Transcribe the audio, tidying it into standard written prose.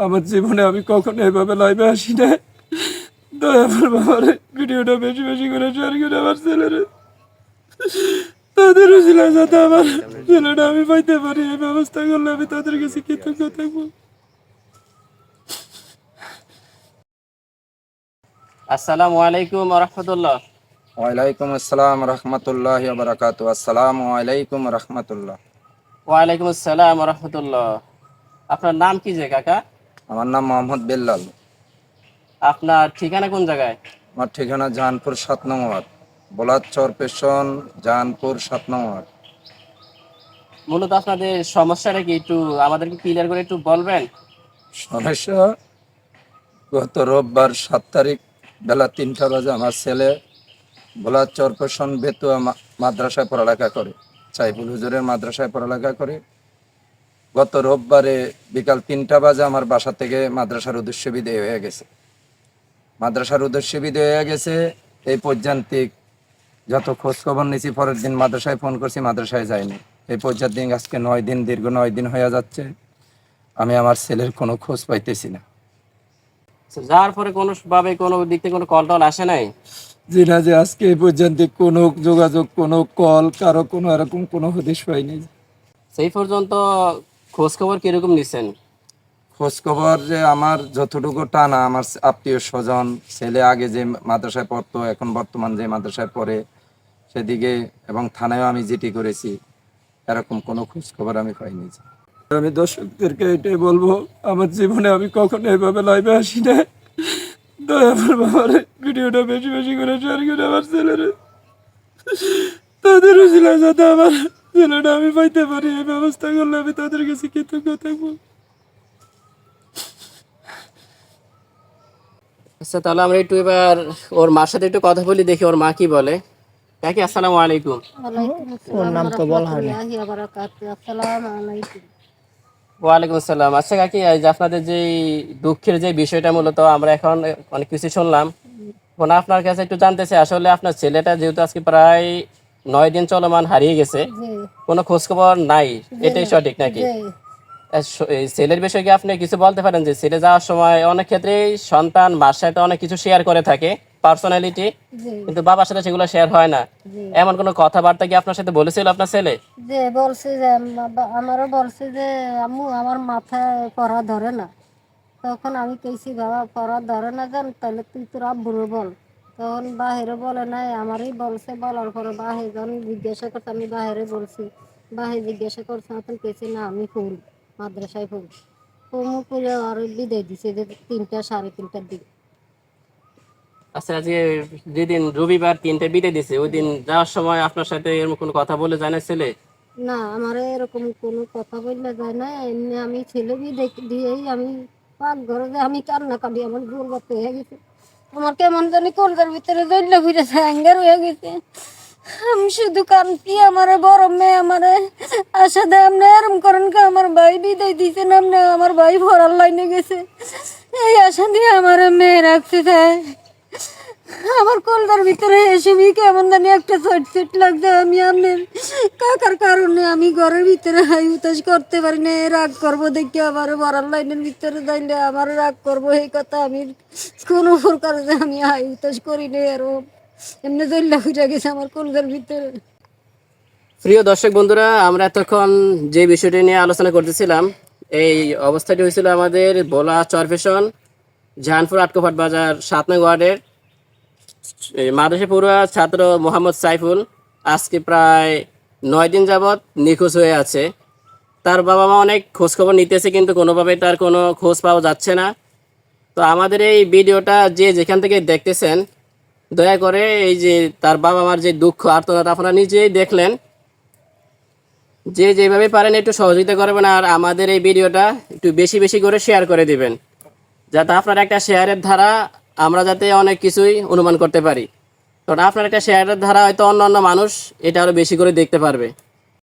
আমার জীবনে আমি কখনো এভাবে লাইভে আসি না। দয়া করে আমার ভিডিওটা বেশি বেশি করে শেয়ার করে আমার ছেলেরা, তাদের উচিলায় যাতে আমার ছেলেটা আমি পাইতে পারি, এই ব্যবস্থা করলে আমি তাদের কাছে কৃতজ্ঞ থাকবো। আসসালামু আলাইকুম রহমতুল্লাহ। ওয়ালাইকুম আসসালাম রহমতুল্লাহ বারাকাতু। আসসালামু আলাইকুম রহমতুল্লাহ। ওয়ালাইকুম আসসালাম রহমতুল্লাহ। আপনার নাম কি যে কাকা? আমার নাম মোহাম্মদ বেল্লাল। আপনার ঠিকানা কোন জায়গায়? আমার ঠিকানা জাহানপুর 7 নং ওয়ার্ড, বলাচর পেশন, জাহানপুর 7 নং ওয়ার্ড। মূলত আপনাদের সমস্যাটা কি একটু আমাদেরকে ক্লিয়ার করে একটু বলবেন? সমস্যা, গত রোববার 7 তারিখ বেলা 3টা বাজে আমার ছেলে বলাচর পেশন বেতুয়া মাদ্রাসায় পড়ালেখা করে, সাইফুল হুজুরের মাদ্রাসায় পড়ালেখা করে। গত রোববারে বিকাল 3টা বাজে আমার বাসা থেকে মাদ্রাসার উদ্দেশ্য বিদায় হয়ে গেছে। এই পর্যান্তিক যত খোঁজ খবর নিয়েছি, পরের দিন মাদ্রাসায় ফোন করছি, মাদ্রাসায় যায়নি। এই পর্যান্তিক আজকে 9 দিন, দীর্ঘ 9 দিন হয়ে যাচ্ছে, আমি আমার ছেলের কোনো খোঁজ পাইতেছি না। যার পরে কোনো ভাবে কোনো দিক থেকে কোনো কল টল আসে নাই? জি না, যে আজকে এই পর্যন্ত কোনো যোগাযোগ, কোনো কল, কারো কোনো এরকম কোনো হদিশ পাইনি। সেই পর্যন্ত খোঁজ খবর কিরকম নিছেন? খোঁজ খবর যে আমার যতটুকু টানা, আমার আত্মীয় স্বজন, ছেলে আগে যে মাদ্রাসায় পড়তো, এখন বর্তমান যে মাদ্রাসায় পড়ে সেদিকে, এবং থানায়ও আমি জিডি করেছি, এরকম কোনো খোঁজ খবর আমি পাইনি। আমি দর্শকদেরকে এটাই বলবো, আমার জীবনে আমি কখনো এভাবে লাইভে আসি না। দয়া করে আমার ভিডিওটা বেশি বেশি করে শেয়ার করে আমার ছেলেরা, তাদের উচিলায় যাতে আমার ছেলেটা আমি পাইতে পারি, এই ব্যবস্থা করলে আমি তাদের কাছে কৃতজ্ঞ থাকবো। আচ্ছা, তাহলে আমরা একটু এবার ওর মার সাথে একটু কথা বলি, দেখি ওর মা কি বলে। কাকি আসসালামু আলাইকুম। ওয়ালাইকুম আসসালাম। আচ্ছা কাকি, এই যে আপনাদের যে দুঃখের যে বিষয়টা, মূলত আমরা এখন অনেক কিছু শুনলাম, এখন আপনার কাছে একটু জানতে চাই, আসলে আপনার ছেলেটা যেহেতু আজকে প্রায় 9 দিন চলমান হারিয়ে গেছে, কোনো খোঁজ খবর নাই, এটাই সঠিক নাকি? এই ছেলের বিষয়ে কি আপনি কিছু বলতে পারেন? যে ছেলে যাওয়ার সময় অনেক ক্ষেত্রেই সন্তান মার সাথে অনেক কিছু শেয়ার করে থাকে, পার্সোনালিটি, কিন্তু বাবার সাথে সেগুলো শেয়ার হয় না। এমন কোনো কথাবার্তা কি আপনার সাথে বলেছিল আপনার ছেলে? যে বলছে যে আমারও বলছে যে আম্মু আমার মাথায় পড়া ধরে না। তখন আমি কইছি বাবা পড়া ধরে না জান, তাহলে তুই তোর আব্বুরও বল। তখন বাহিরে বলে নাই, আমারই বলছে। বলার পরে বাহির যখন জিজ্ঞাসা করছে, আমি বাহিরে বলছি। বাহির জিজ্ঞাসা করছে, তখন কেছি না আমি ফুল মাদ্রাসায় ফুল ফুমু করে আর বিদায় দিছে যে 3টা 3:30টার দিকে। আচ্ছা, আজকে যেদিন রবিবার 3টে বিদায় দিছে, ওই দিন যাওয়ার সময় আপনার সাথে এরকম কোনো কথা বলে যায় না ছেলে? না, আমার এরকম কোনো কথা বললে যায় না। এমনি আমি ছেলে দিয়েই আমি পাকঘরে যে আমি কান্না কাটি, আমার দুর্গত হয়ে গেছে। আমার কেমন জানি কলকার ভিতরে জল্লা ফিরেছে, অ্যাঙ্গার হয়ে গেছে। আমি শুধু কান্তি, আমার বড় মেয়ে আমার আশা দেয় আপনি এরম করেন কে, আমার ভাই বিদায় দিয়েছেন আপনি, আমার ভাই ভরার লাইনে গেছে, এই আশা দিয়ে আমার মেয়ে রাখতে চায়। আমার কলকার ভিতরে এসে কেমন জানি একটা চট লাগছে। আমি আপনার কাকার কারণে আমি ঘরের ভিতরে হাই উতাস করতে পারি না। রাগ করবো দেখি আমার বড়ার লাইনের ভিতরে যাইলে আমার রাগ করবো, এই কথা আমি কোনো প্রকার আমি হাই উতাস করি না। আরো এমনি জল্লা ফুটে গেছে আমার কলকার ভিতরে। প্রিয় দর্শক বন্ধুরা, আমরা এতক্ষণ যে বিষয়টি নিয়ে আলোচনা করতেছিলাম, এই অবস্থাটি হয়েছিল আমাদের ভোলা চরফেশন, জাহানপুর আটকোপাট বাজার 7 নং ওয়ার্ডের মাদ্রাসা পড়ুয়া ছাত্র মোহাম্মদ সাইফুল আজকে প্রায় 9 দিন যাবৎ নিখোঁজ হয়ে আছে। তার বাবা মা অনেক খোঁজখবর নিতেছে, কিন্তু কোনোভাবেই তার কোনো খোঁজ পাওয়া যাচ্ছে না। তো আমাদের এই ভিডিওটা যে যেখান থেকে দেখতেছেন, দয়া করে এই যে তার বাবা মার যে দুঃখ আর্তনাদ আপনারা নিজেই দেখলেন, যে যেভাবে পারেন একটু সহযোগিতা করবেন, আর আমাদের এই ভিডিওটা একটু বেশি বেশি করে শেয়ার করে দিবেন, যাতে আপনার একটা শেয়ারের ধারা আমরা যাতে অনেক কিছুই অনুমান করতে পারি। কারণ আপনার একটা শেয়ারের ধারা হয়তো অন্য অন্য মানুষ এটা আরও বেশি করে দেখতে পারবে।